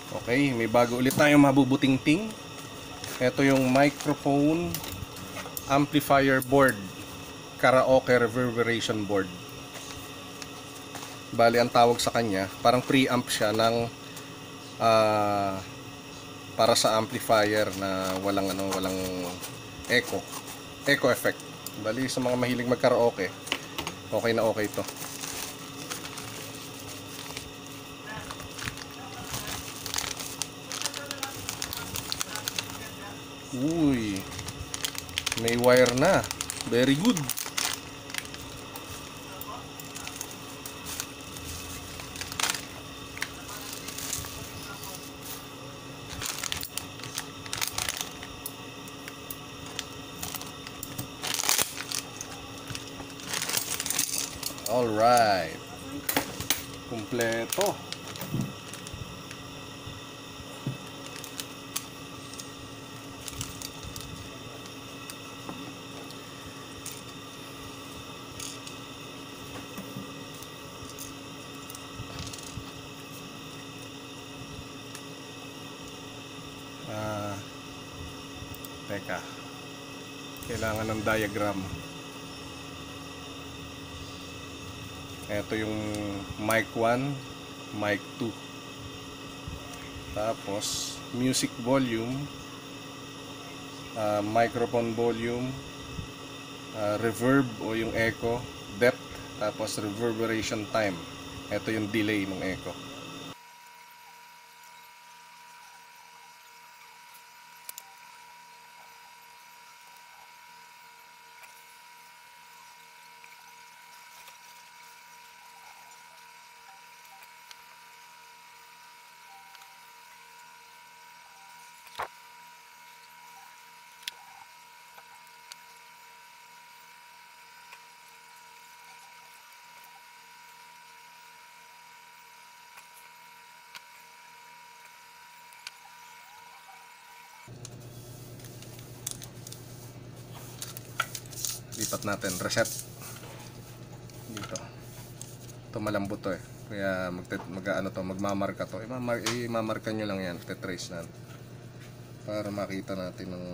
Okay, may bago ulit tayong mabubuting-ting. Ito yung microphone amplifier board, karaoke reverberation board. Bali ang tawag sa kanya, parang preamp siya ng para sa amplifier na walang echo effect. Bali sa mga mahilig mag-karaoke, okay na okay to. Uy, may wire na. Very good. Alright. Kumpleto. Teka. Kailangan ng diagram. Ito yung mic 1, mic 2. Tapos music volume, microphone volume, reverb o yung echo, depth, tapos reverberation time. Ito yung delay ng echo. Lipat natin, reset dito. Ito malambot to kaya magmamarka to. Imamarka nyo lang yan, tetrace na para makita natin ng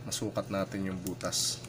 masukat natin yung butas.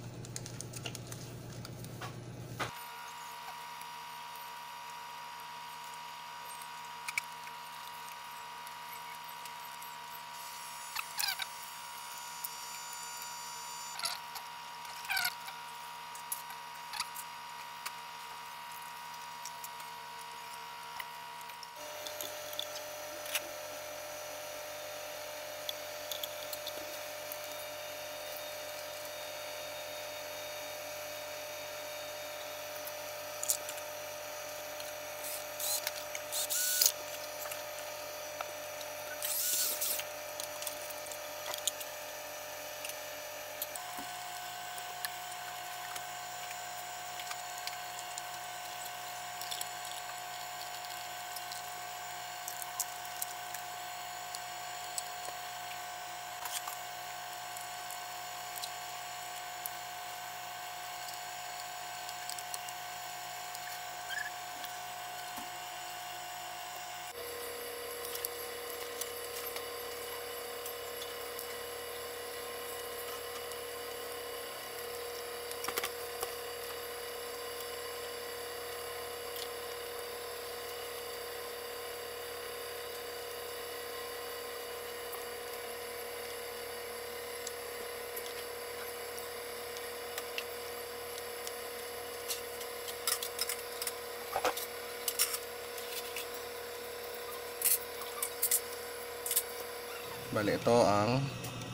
Bali ito ang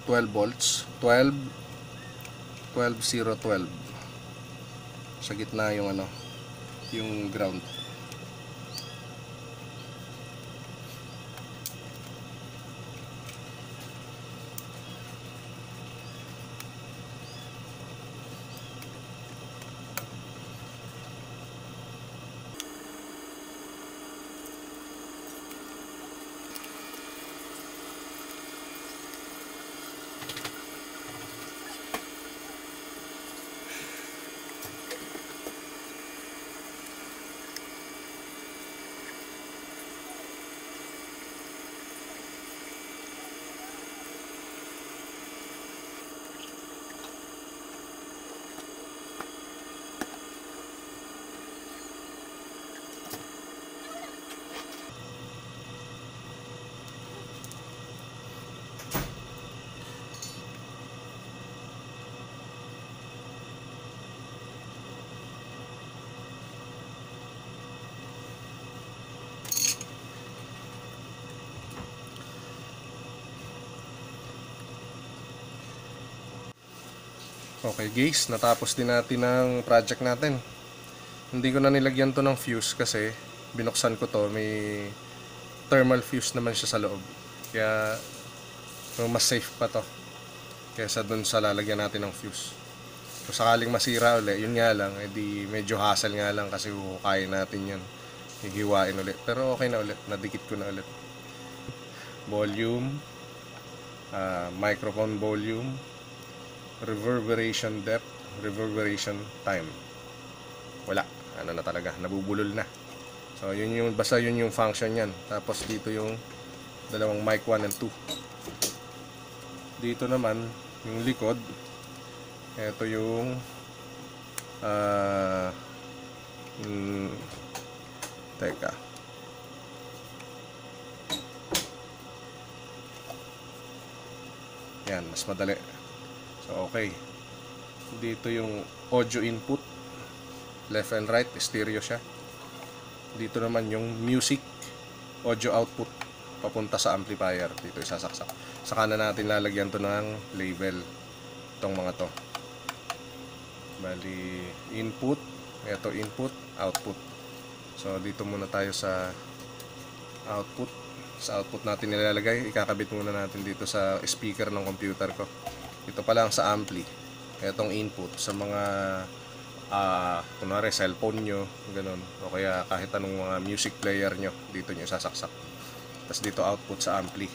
12 volts, 12 sa gitna yung yung ground. Okay guys, natapos din natin ang project natin. Hindi ko na nilagyan to ng fuse kasi binuksan ko to, may thermal fuse naman siya sa loob. Kaya mas safe pa to kaysa dun sa lalagyan natin ng fuse. Kung sakaling masira ulit, yun nga lang, edi medyo hassle nga lang kasi huhukayin natin yun. Hihiwain ulit. Pero okay na ulit, nadikit ko na ulit. Volume, microphone volume, reverberation depth, reverberation time. Wala, ano na talaga, nabubulol na. So yun yung, basta yun yung function yan. Tapos dito yung dalawang mic 1 and 2. Dito naman yung likod, ito yung teka, yan, mas madali. So okay, dito yung audio input, left and right, stereo siya. Dito naman yung music audio output papunta sa amplifier. Dito isasaksak. Saka na natin lalagyan to ng label, itong mga to. Bali input, ito input, output. So dito muna tayo sa output. Sa output natin nilalagay, ikakabit muna natin dito sa speaker ng computer ko. Ito pa lang sa ampli. Itong input sa mga kunwari cellphone nyo, ganun, o kaya kahit anong mga music player nyo, dito nyo sasaksak. Tapos dito output sa ampli.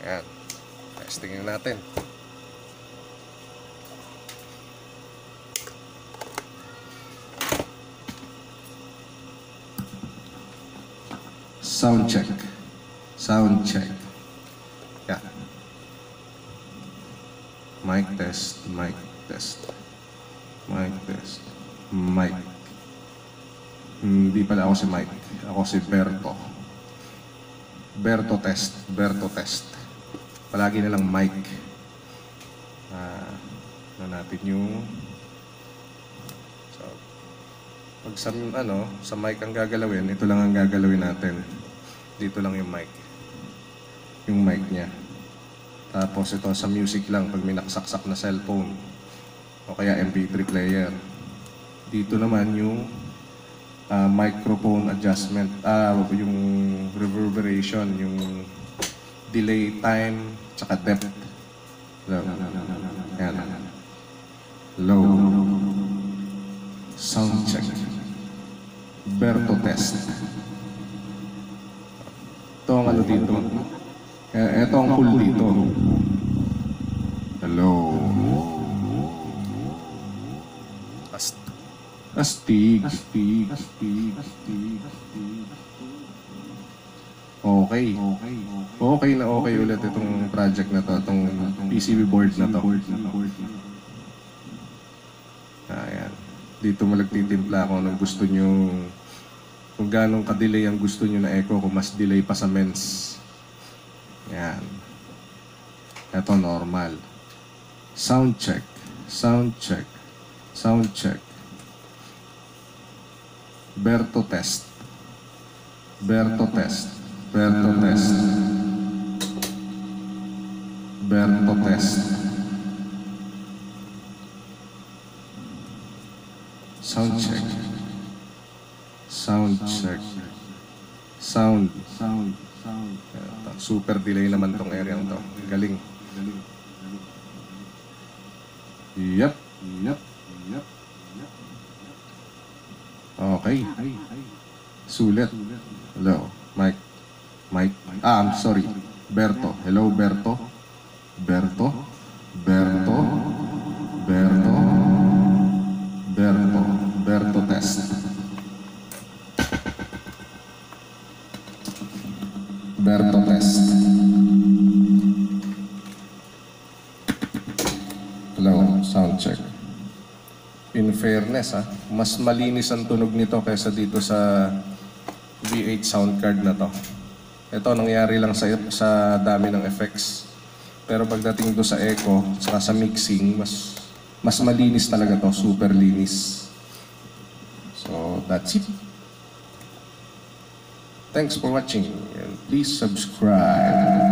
Ayan, testingin natin. Sound check. Sound check. Yeah. Mic test, mic test. Mic test. Mic. Hindi pala ako si Mike. Ako si Berto. Berto test. Berto test. Palagi na lang mic. Ano natin yung so, pag sa mic ang gagalawin, ito lang ang gagalawin natin. Dito lang yung mic. Yung mic niya. Tapos ito sa music lang pag may nakasaksak na cellphone o kaya MP3 player. Dito naman yung microphone adjustment, yung reverberation, yung delay time, tsaka depth. Ayan. Low. Sound check. Berto test. Ito ang ano dito. Ito ang cool dito. Hello. Astig. Okay. Okay na okay ulit itong project na to, itong PCB board na to. Ayan. Dito malagtitimpla ako ng gusto nyo, kung ganong ka-delay ang gusto nyo na echo, kung mas delay pa sa mens. Ayan. Ito normal. Sound check. Sound check. Sound check. Berto test. Berto test. Berto test. Berto test. Sound check. Sound check. Sound. Super delay naman tong area to. Galing. Yep. Okay. Sulit. Hello. Mike. I'm sorry. Berto. Hello, Berto. Berto. Berto test. Berto test. Hello, sound check. In fairness, mas malinis ang tunog nito kaysa dito sa V8 sound card na to. Ito nangyari lang sa dami ng effects. Pero pagdating do sa echo, saka sa mixing, mas malinis talaga to, super linis. So that's it. Thanks for watching and please subscribe.